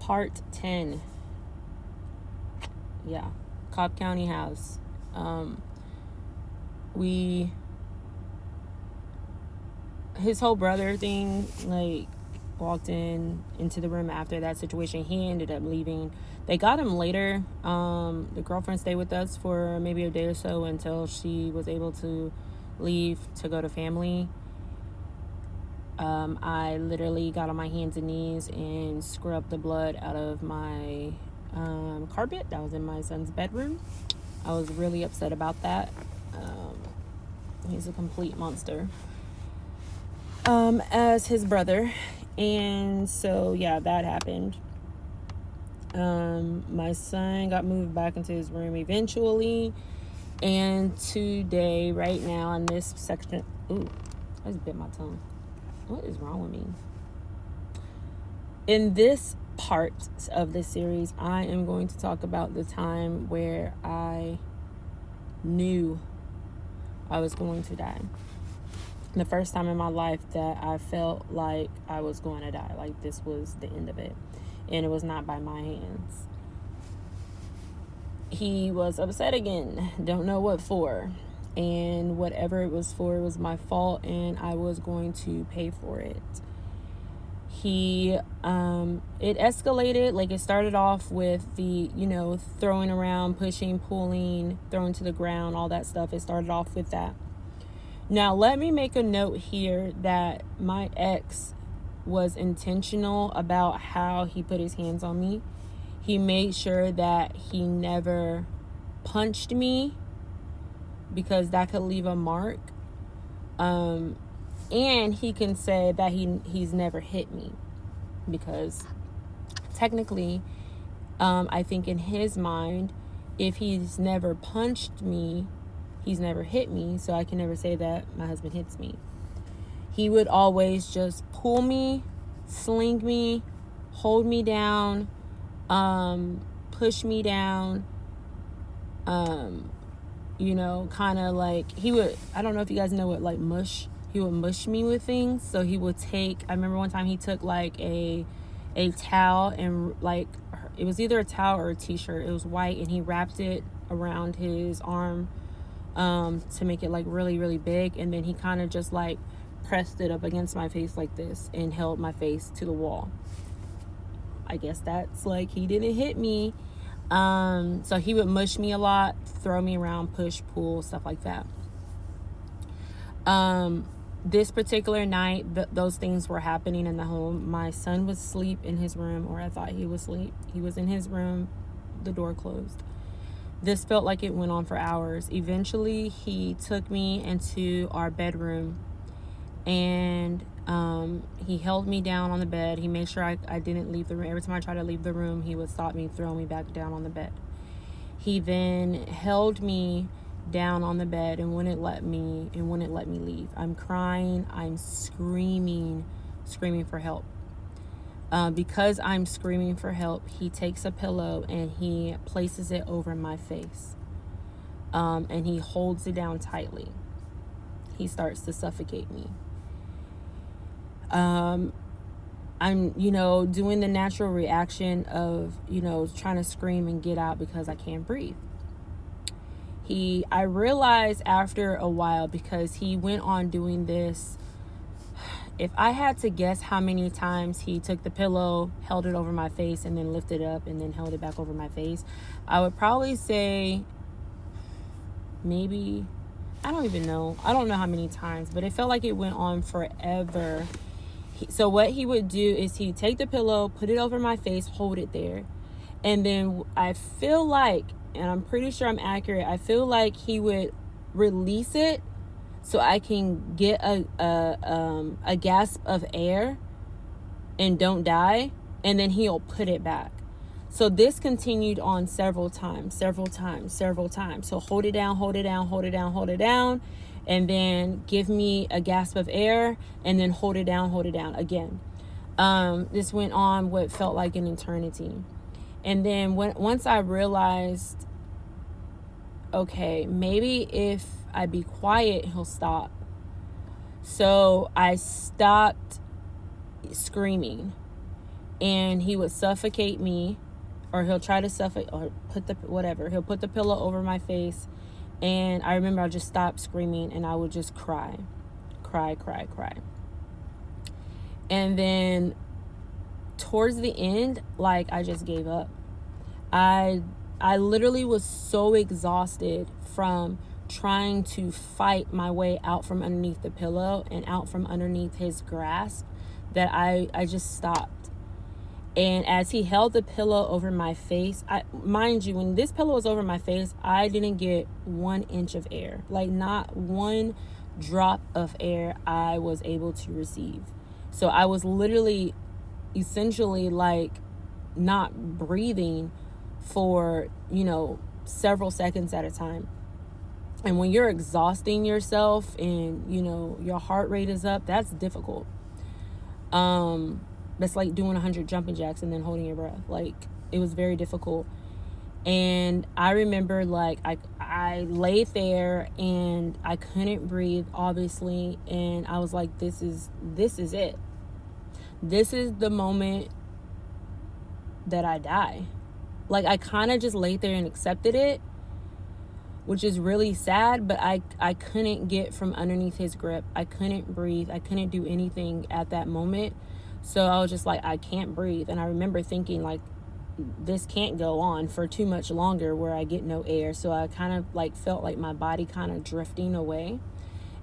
Part 10. Yeah. Cobb County House. His whole brother thing, like, walked into the room after that situation. He ended up leaving. They got him later. The girlfriend stayed with us for maybe a day or so until she was able to leave to go to family. I literally got on my hands and knees and scrubbed the blood out of my carpet that was in my son's bedroom. I was really upset about that. He's a complete monster, as his brother. And so, yeah, that happened. My son got moved back into his room eventually. And today, right now, in this section... Ooh, I just bit my tongue. What is wrong with me? In this part of this series, I am going to talk about the time where I knew I was going to die. The first time in my life that I felt like I was going to die, like this was the end of it, and it was not by my hands. He was upset again, don't know what for, and whatever it was for, it was my fault, and I was going to pay for it. It escalated. Like, it started off with the, throwing around, pushing, pulling, throwing to the ground, all that stuff. It started off with that. Now, let me make a note here that my ex was intentional about how he put his hands on me. He made sure that he never punched me because that could leave a mark. And he can say that he's never hit me because technically, I think in his mind, if he's never punched me, he's never hit me, so I can never say that my husband hits me. He would always just pull me, sling me, hold me down, push me down, kind of like, I don't know if you guys know what, like, mush, he would mush me with things. So he would I remember one time he took, like, a towel, and, like, it was either a towel or a t-shirt. It was white, and he wrapped it around his arm, to make it, like, really, really big, and then he kind of just, like, pressed it up against my face like this and held my face to the wall. I guess that's, like, he didn't hit me. So he would mush me a lot, throw me around, push, pull, stuff like that. This particular night, those things were happening in the home. My son was asleep in his room, or I thought he was asleep. He was in his room, the door closed. This felt like it went on for hours. Eventually, he took me into our bedroom, and he held me down on the bed. He made sure I didn't leave the room. Every time I tried to leave the room, he would stop me, throw me back down on the bed. He then held me down on the bed and wouldn't let me leave. I'm crying. I'm screaming for help. Because I'm screaming for help, he takes a pillow and he places it over my face. And he holds it down tightly. He starts to suffocate me. I'm, doing the natural reaction of, trying to scream and get out because I can't breathe. I realized after a while, because he went on doing this, if I had to guess how many times he took the pillow, held it over my face, and then lifted it up and then held it back over my face, I would probably say maybe, I don't even know. I don't know how many times, but it felt like it went on forever. So what he would do is he'd take the pillow, put it over my face, hold it there. And then I feel like, and I'm pretty sure I'm accurate, I feel like he would release it so I can get a gasp of air and don't die, and then he'll put it back. So this continued on several times. So hold it down, and then give me a gasp of air, and then hold it down again. This went on what felt like an eternity. And then once I realized, okay, maybe if I be quiet, he'll stop. So I stopped screaming, and he would suffocate me, or he'll try to suffocate, or he'll put the pillow over my face. And I remember I just stopped screaming and I would just cry. And then towards the end, like, I just gave up. I literally was so exhausted from trying to fight my way out from underneath the pillow and out from underneath his grasp that I just stopped. And as he held the pillow over my face, mind you, when this pillow was over my face, I didn't get 1 inch of air. Like, not one drop of air I was able to receive. So I was literally, essentially, like, not breathing for, several seconds at a time. And when you're exhausting yourself and, your heart rate is up, that's difficult. That's like doing 100 jumping jacks and then holding your breath. Like, it was very difficult. And I remember, like, I laid there and I couldn't breathe, obviously. And I was like, this is it. This is the moment that I die. Like, I kind of just laid there and accepted it, which is really sad, but I couldn't get from underneath his grip. I couldn't breathe. I couldn't do anything at that moment. So I was just like, I can't breathe. And I remember thinking, like, this can't go on for too much longer where I get no air. So I kind of, like, felt like my body kind of drifting away.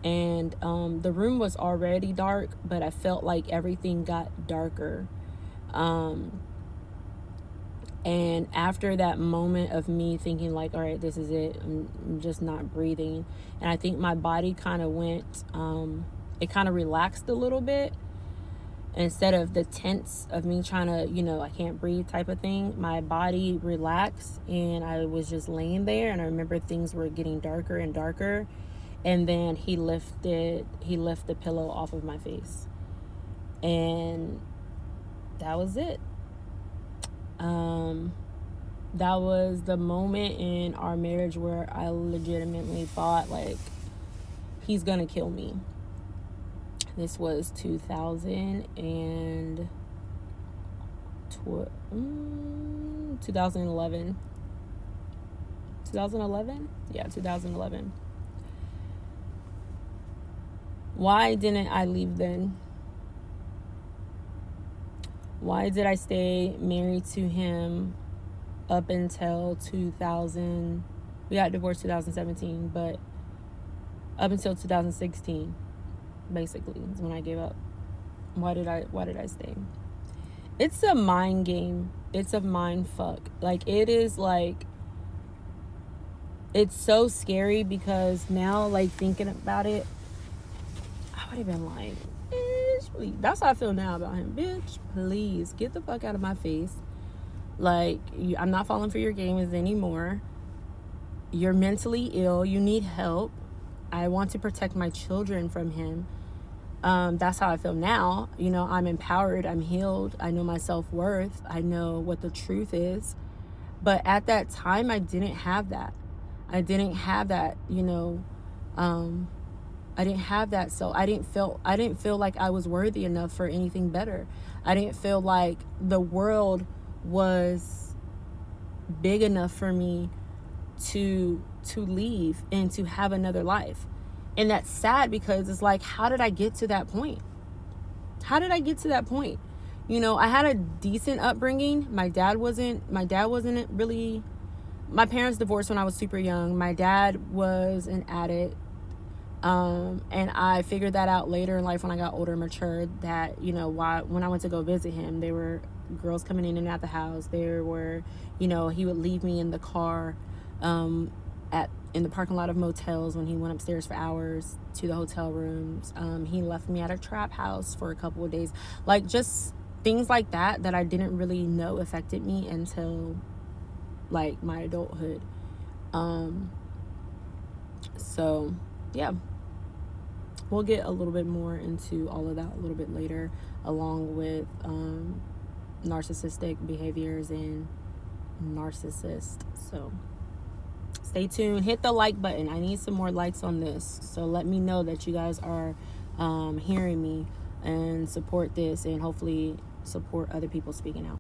And the room was already dark, but I felt like everything got darker. And after that moment of me thinking, like, all right, this is it, I'm just not breathing. And I think my body kind of went, it kind of relaxed a little bit. Instead of the tense of me trying to, I can't breathe type of thing, my body relaxed and I was just laying there. And I remember things were getting darker and darker. And then he lifted the pillow off of my face. And that was it. That was the moment in our marriage where I legitimately thought, like, he's gonna kill me. This was 2011. 2011? Yeah, 2011. Why didn't I leave then? Why did I stay married to him up until 2000? We got divorced 2017, but up until 2016, basically, is when I gave up. Why did I stay? It's a mind game. It's a mind fuck. Like, it is, like, it's so scary because now, like, thinking about it, I would have been like, bitch, please. That's how I feel now about him. Bitch, please get the fuck out of my face. Like, I'm not falling for your games anymore. You're mentally ill. You need help. I want to protect my children from him. That's how I feel now. I'm empowered. I'm healed. I know my self-worth. I know what the truth is. But at that time, I didn't have that. I didn't have that, I didn't have that. So I didn't feel like I was worthy enough for anything better. I didn't feel like the world was big enough for me to leave and to have another life. And that's sad because it's like, how did I get to that point? I had a decent upbringing. My parents divorced when I was super young. My dad was an addict. And I figured that out later in life when I got older and matured, that, when I went to go visit him, there were girls coming in and out the house. There were, he would leave me in the car, in the parking lot of motels when he went upstairs for hours to the hotel rooms. He left me at a trap house for a couple of days. Like, just things like that I didn't really know affected me until, like, my adulthood. So, yeah. We'll get a little bit more into all of that a little bit later, along with narcissistic behaviors and narcissists. So stay tuned. Hit the like button. I need some more likes on this. So let me know that you guys are hearing me and support this, and hopefully support other people speaking out.